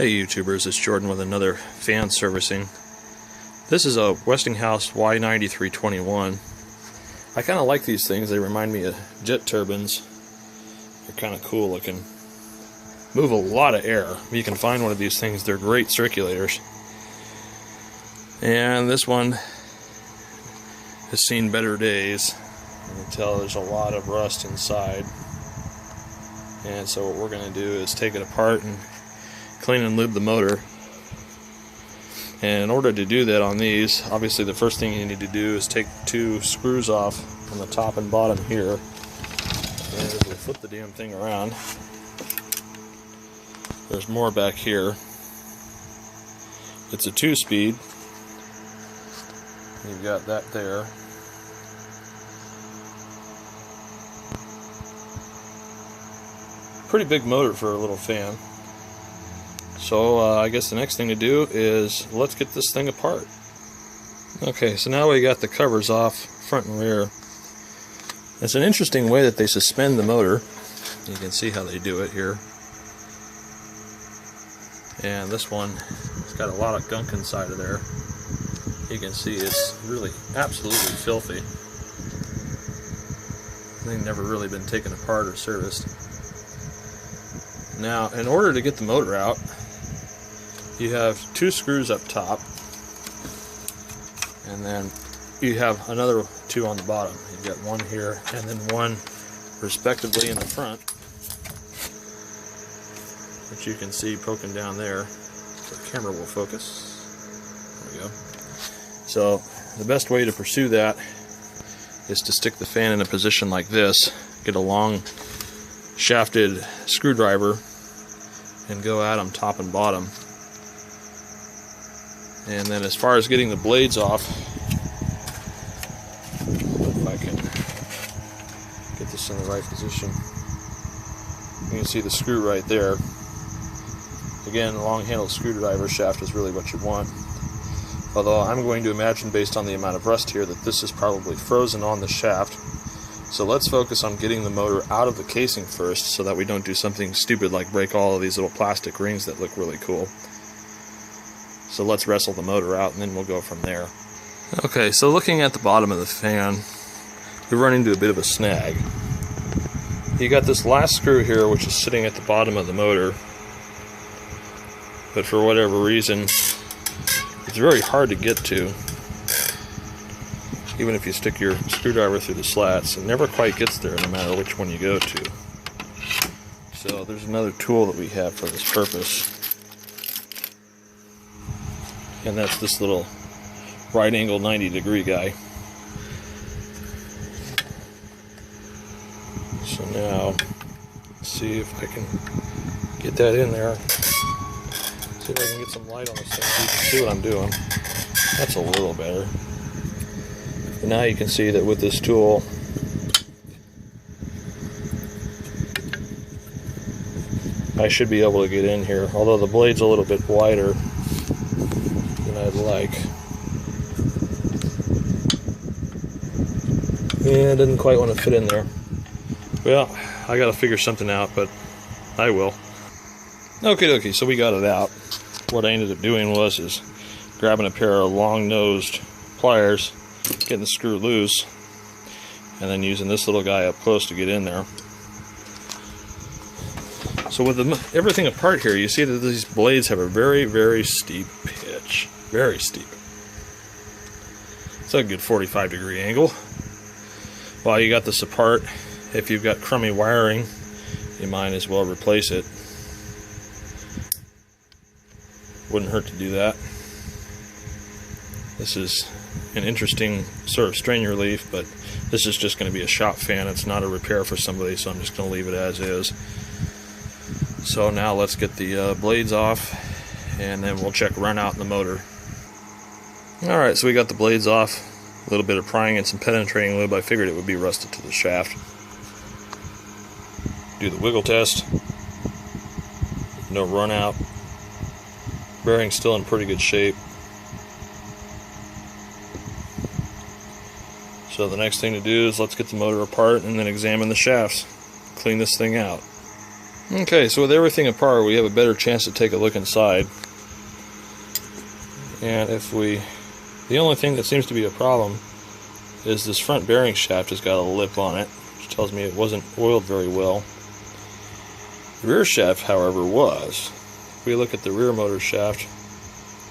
Hey YouTubers, it's Jordan with another fan servicing. This is a Westinghouse y9321. I kind of like these things. They remind me of jet turbines. They're kind of cool looking. Move a lot of air. You can find one of these things. They're great circulators. And this one has seen better days. You can tell there's a lot of rust inside. And so what we're going to do is take it apart and clean and lube the motor. And in order to do that on these, obviously the first thing you need to do is take two screws off on the top and bottom here. And as we flip the damn thing around, there's more back here. It's a 2-speed. You've got that there. Pretty big motor for a little fan. So I guess the next thing to do is let's get this thing apart. Okay, so now we got the covers off, front and rear. It's an interesting way that they suspend the motor. You can see how they do it here. And this one, it's got a lot of gunk inside of there. You can see it's really absolutely filthy. They've never really been taken apart or serviced. Now, in order to get the motor out, you have two screws up top, and then you have another two on the bottom. You've got one here, and then one respectively in the front, which you can see poking down there. So the camera will focus. There we go. So the best way to pursue that is to stick the fan in a position like this, get a long shafted screwdriver, and go at them top and bottom. And then as far as getting the blades off, if I can get this in the right position, you can see the screw right there. Again, a long-handled screwdriver shaft is really what you want. Although I'm going to imagine, based on the amount of rust here, that this is probably frozen on the shaft. So let's focus on getting the motor out of the casing first, so that we don't do something stupid like break all of these little plastic rings that look really cool. So let's wrestle the motor out, and then we'll go from there. Okay, so looking at the bottom of the fan, we run into a bit of a snag. You got this last screw here, which is sitting at the bottom of the motor, but for whatever reason, it's very hard to get to. Even if you stick your screwdriver through the slats, it never quite gets there no matter which one you go to. So there's another tool that we have for this purpose. And that's this little right angle 90-degree guy. So now, let's see if I can get that in there. See if I can get some light on this thing so you can see what I'm doing. That's a little better. And now you can see that with this tool, I should be able to get in here, although the blade's a little bit wider than I'd like. Yeah, it didn't quite want to fit in there. Well, I gotta figure something out, but I will. Okay, so we got it out. What I ended up doing is grabbing a pair of long-nosed pliers, getting the screw loose, and then using this little guy up close to get in there. So with everything apart here, you see that these blades have a very, very steep pitch. Very steep. It's a good 45-degree angle. While you got this apart, if you've got crummy wiring, you might as well replace it. Wouldn't hurt to do that. This is an interesting sort of strain relief, but this is just going to be a shop fan. It's not a repair for somebody, so I'm just going to leave it as is. So now let's get the blades off, and then we'll check run out in the motor. Alright, so we got the blades off. A little bit of prying and some penetrating lube. I figured it would be rusted to the shaft. Do the wiggle test. No run out. Bearing's still in pretty good shape. So the next thing to do is let's get the motor apart and then examine the shafts. Clean this thing out. Okay, so with everything apart, we have a better chance to take a look inside. And the only thing that seems to be a problem is this front bearing shaft has got a lip on it, which tells me it wasn't oiled very well. The rear shaft, however, was. If we look at the rear motor shaft,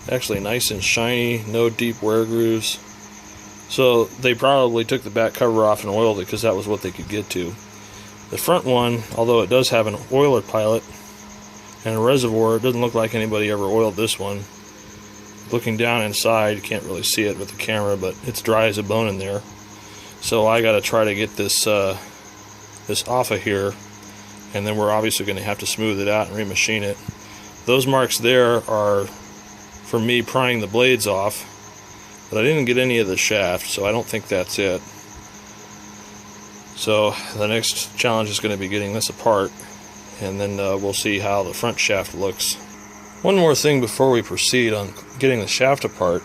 actually nice and shiny, no deep wear grooves. So they probably took the back cover off and oiled it because that was what they could get to. The front one, although it does have an oiler pilot and a reservoir, it doesn't look like anybody ever oiled this one. Looking down inside, you can't really see it with the camera, but it's dry as a bone in there. So I got to try to get this off of here, and then we're obviously going to have to smooth it out and remachine it. Those marks there are for me prying the blades off, but I didn't get any of the shaft, so I don't think that's it. So the next challenge is going to be getting this apart, and then we'll see how the front shaft looks. One more thing before we proceed on getting the shaft apart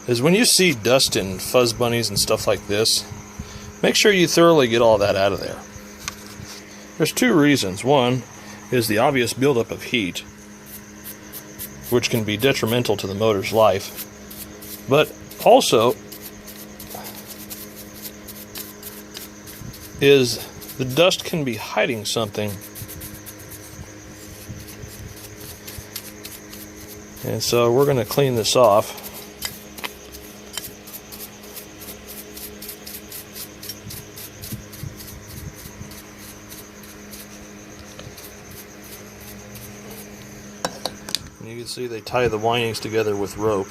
is when you see dust and fuzz bunnies and stuff like this, make sure you thoroughly get all that out of there. There's two reasons. One is the obvious buildup of heat, which can be detrimental to the motor's life, but also is the dust can be hiding something. And so we're going to clean this off. And you can see they tie the windings together with rope.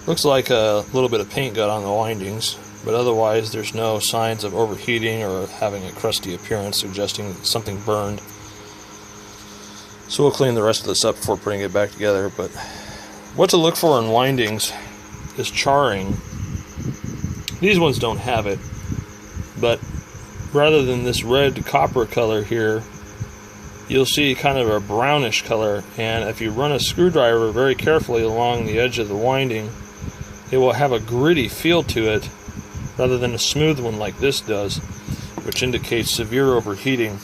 Looks like a little bit of paint got on the windings, but otherwise there's no signs of overheating or having a crusty appearance suggesting that something burned. So we'll clean the rest of this up before putting it back together. But what to look for in windings is charring. These ones don't have it, but rather than this red copper color here, you'll see kind of a brownish color, and if you run a screwdriver very carefully along the edge of the winding, it will have a gritty feel to it rather than a smooth one like this does, which indicates severe overheating.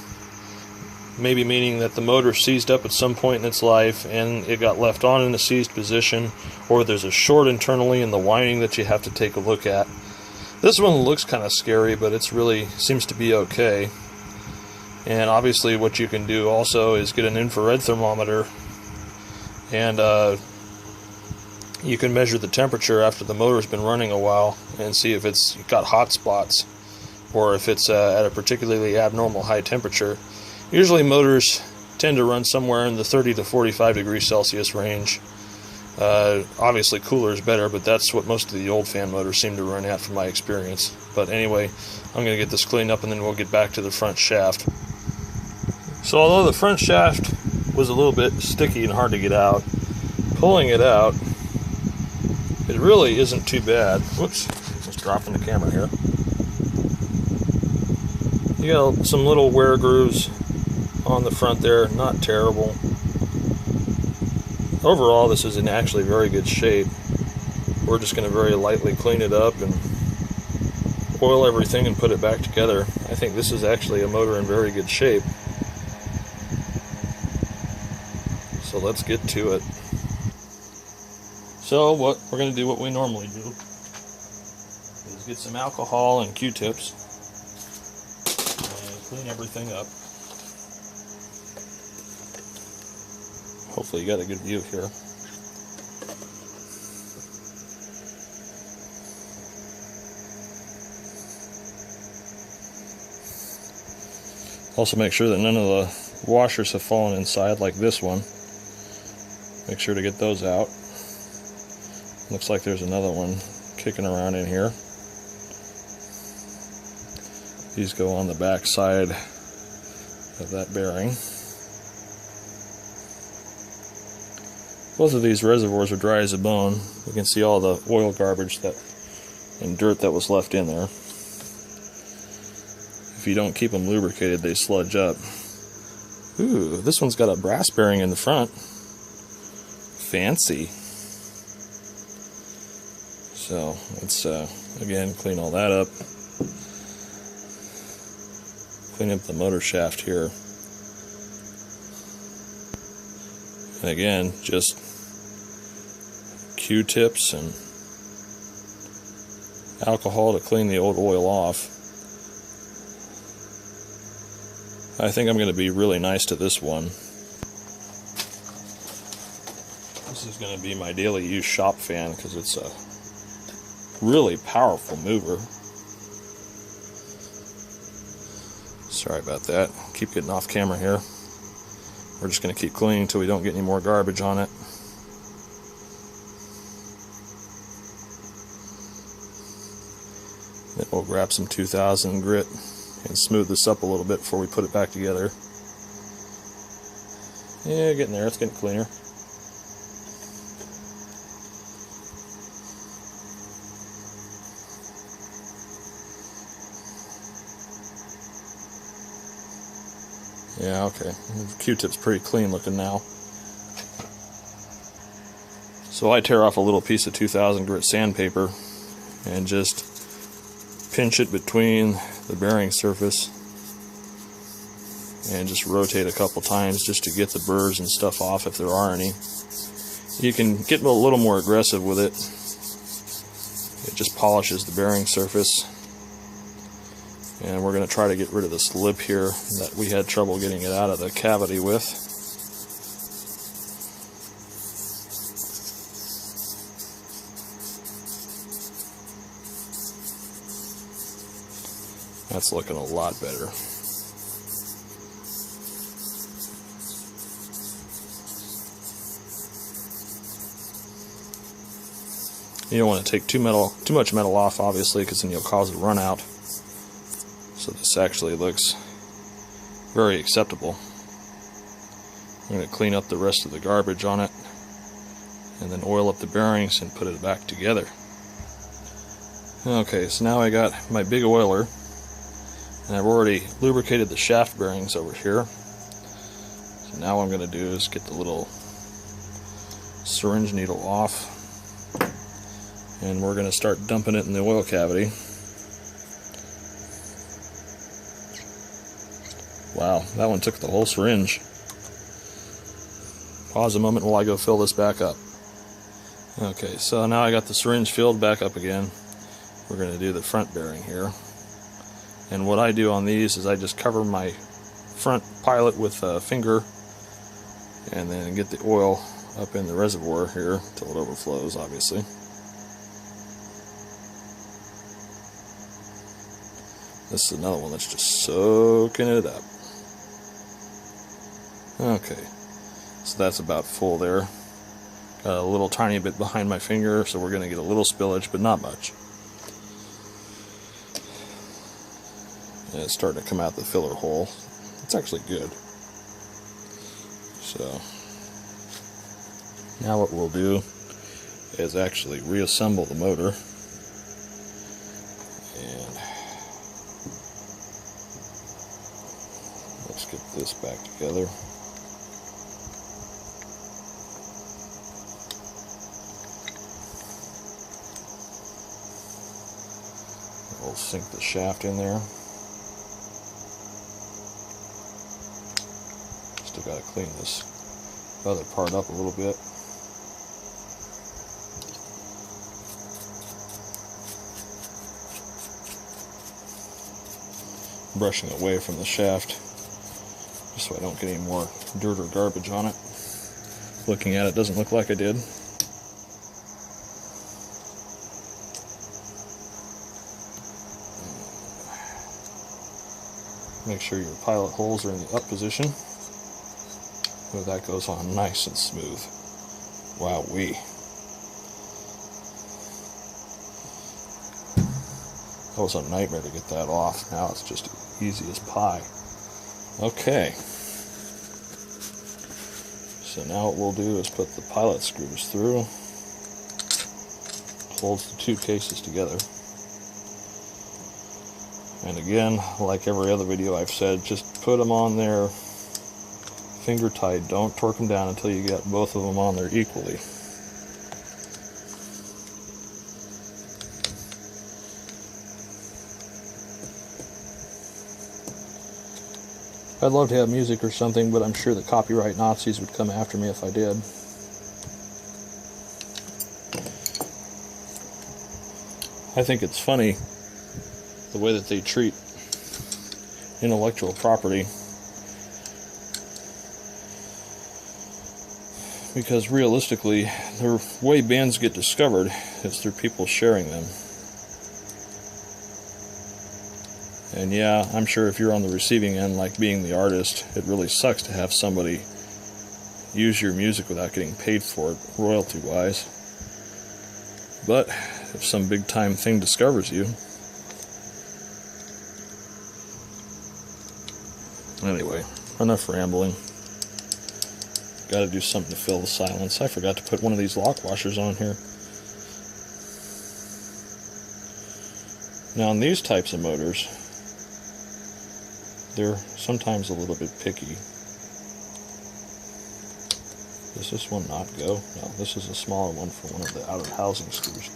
Maybe meaning that the motor seized up at some point in its life and it got left on in a seized position, or there's a short internally in the winding that you have to take a look at. This one looks kind of scary, but it's really seems to be okay. And obviously what you can do also is get an infrared thermometer, and you can measure the temperature after the motor's been running a while and see if it's got hot spots or if it's at a particularly abnormal high temperature. Usually motors tend to run somewhere in the 30 to 45 degrees Celsius range. Obviously cooler is better, but that's what most of the old fan motors seem to run at from my experience. But anyway, I'm going to get this cleaned up and then we'll get back to the front shaft. So although the front shaft was a little bit sticky and hard to get out, pulling it out, it really isn't too bad. Whoops, just dropping the camera here. You got some little wear grooves on the front there, not terrible. Overall, this is in actually very good shape. We're just going to very lightly clean it up and oil everything and put it back together. I think this is actually a motor in very good shape. So let's get to it. So we're going to do what we normally do, is get some alcohol and Q-tips and clean everything up. Hopefully you got a good view here. Also make sure that none of the washers have fallen inside like this one. Make sure to get those out. Looks like there's another one kicking around in here. These go on the back side of that bearing. Both of these reservoirs are dry as a bone. You can see all the oil garbage and dirt that was left in there. If you don't keep them lubricated, they sludge up. Ooh, this one's got a brass bearing in the front. Fancy. So let's again clean all that up. clean up the motor shaft here. And again, just Q-tips and alcohol to clean the old oil off. I think I'm going to be really nice to this one. This is going to be my daily use shop fan because it's a really powerful mover. Sorry about that. Keep getting off camera here. We're just going to keep cleaning until we don't get any more garbage on it. Then we'll grab some 2000 grit and smooth this up a little bit before we put it back together. Yeah, getting there. It's getting cleaner. Yeah, okay. The Q-tip's pretty clean looking now. So I tear off a little piece of 2000 grit sandpaper and just pinch it between the bearing surface and just rotate a couple times just to get the burrs and stuff off if there are any. You can get a little more aggressive with it. It just polishes the bearing surface. And we're going to try to get rid of this lip here that we had trouble getting it out of the cavity with. That's looking a lot better. You don't want to take too much metal off, obviously, because then you'll cause a run out. So this actually looks very acceptable. I'm going to clean up the rest of the garbage on it and then oil up the bearings and put it back together. Okay, so now I got my big oiler and I've already lubricated the shaft bearings over here. So now what I'm going to do is get the little syringe needle off and we're going to start dumping it in the oil cavity. Wow, that one took the whole syringe. Pause a moment while I go fill this back up. Okay, so now I got the syringe filled back up again. We're going to do the front bearing here. And what I do on these is I just cover my front pilot with a finger and then get the oil up in the reservoir here until it overflows, obviously. This is another one that's just soaking it up. Okay, so that's about full there. Got a little tiny bit behind my finger, so we're going to get a little spillage, but not much. And it's starting to come out the filler hole. It's actually good. So, now what we'll do is actually reassemble the motor. And let's get this back together. We'll sink the shaft in there. Still got to clean this other part up a little bit. Brushing away from the shaft just so I don't get any more dirt or garbage on it. Looking at it, doesn't look like I did. Make sure your pilot holes are in the up position. So that goes on nice and smooth. Wowee. That was a nightmare to get that off. Now it's just easy as pie. Okay. So now what we'll do is put the pilot screws through. Holds the two cases together. And again, like every other video I've said, just put them on there finger tight. Don't torque them down until you get both of them on there equally. I'd love to have music or something, but I'm sure the copyright Nazis would come after me if I did. I think it's funny the way that they treat intellectual property, because realistically the way bands get discovered is through people sharing them. And yeah, I'm sure if you're on the receiving end, like being the artist, it really sucks to have somebody use your music without getting paid for it, royalty-wise. But if some big-time thing discovers you... Anyway, enough rambling. Gotta do something to fill the silence. I forgot to put one of these lock washers on here. Now, in these types of motors, they're sometimes a little bit picky. Does this one not go? No, this is a smaller one for one of the out-of-housing screws.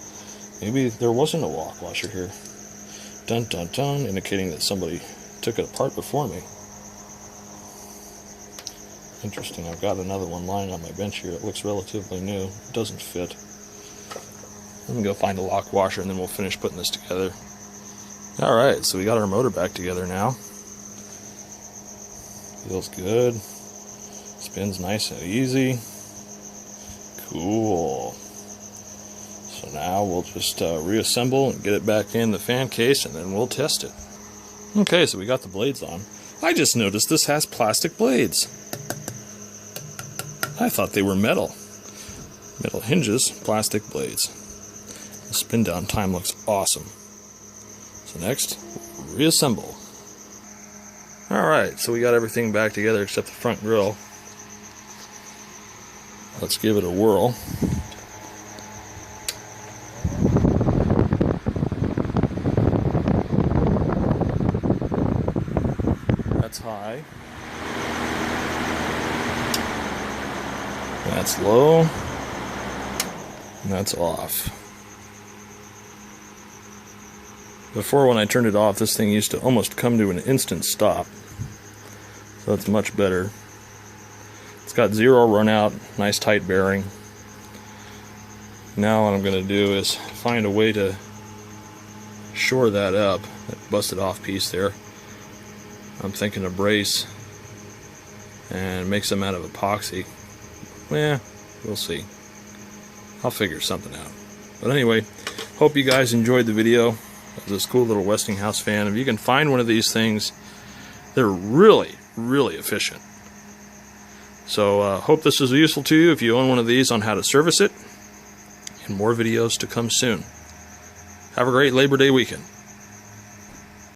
Maybe there wasn't a lock washer here. Dun dun dun, indicating that somebody took it apart before me. Interesting, I've got another one lying on my bench here. It looks relatively new. It doesn't fit. Let me go find a lock washer and then we'll finish putting this together. Alright, so we got our motor back together now. Feels good. Spins nice and easy. Cool. So now we'll just reassemble and get it back in the fan case and then we'll test it. Okay, so we got the blades on. I just noticed this has plastic blades. I thought they were metal. Metal hinges, plastic blades. The spin down time looks awesome. So next, reassemble. Alright, so we got everything back together except the front grille. Let's give it a whirl. That's high. That's low. And that's off. Before, when I turned it off, this thing used to almost come to an instant stop. So that's much better. It's got zero run out, nice tight bearing. Now what I'm going to do is find a way to shore that up, that busted off piece there. I'm thinking a brace and make some out of epoxy. Yeah, we'll see. I'll figure something out. But anyway, hope you guys enjoyed the video. As this cool little Westinghouse fan, if you can find one of these things, they're really, really efficient. So hope this is useful to you if you own one of these on how to service it, and more videos to come soon. Have a great Labor Day weekend.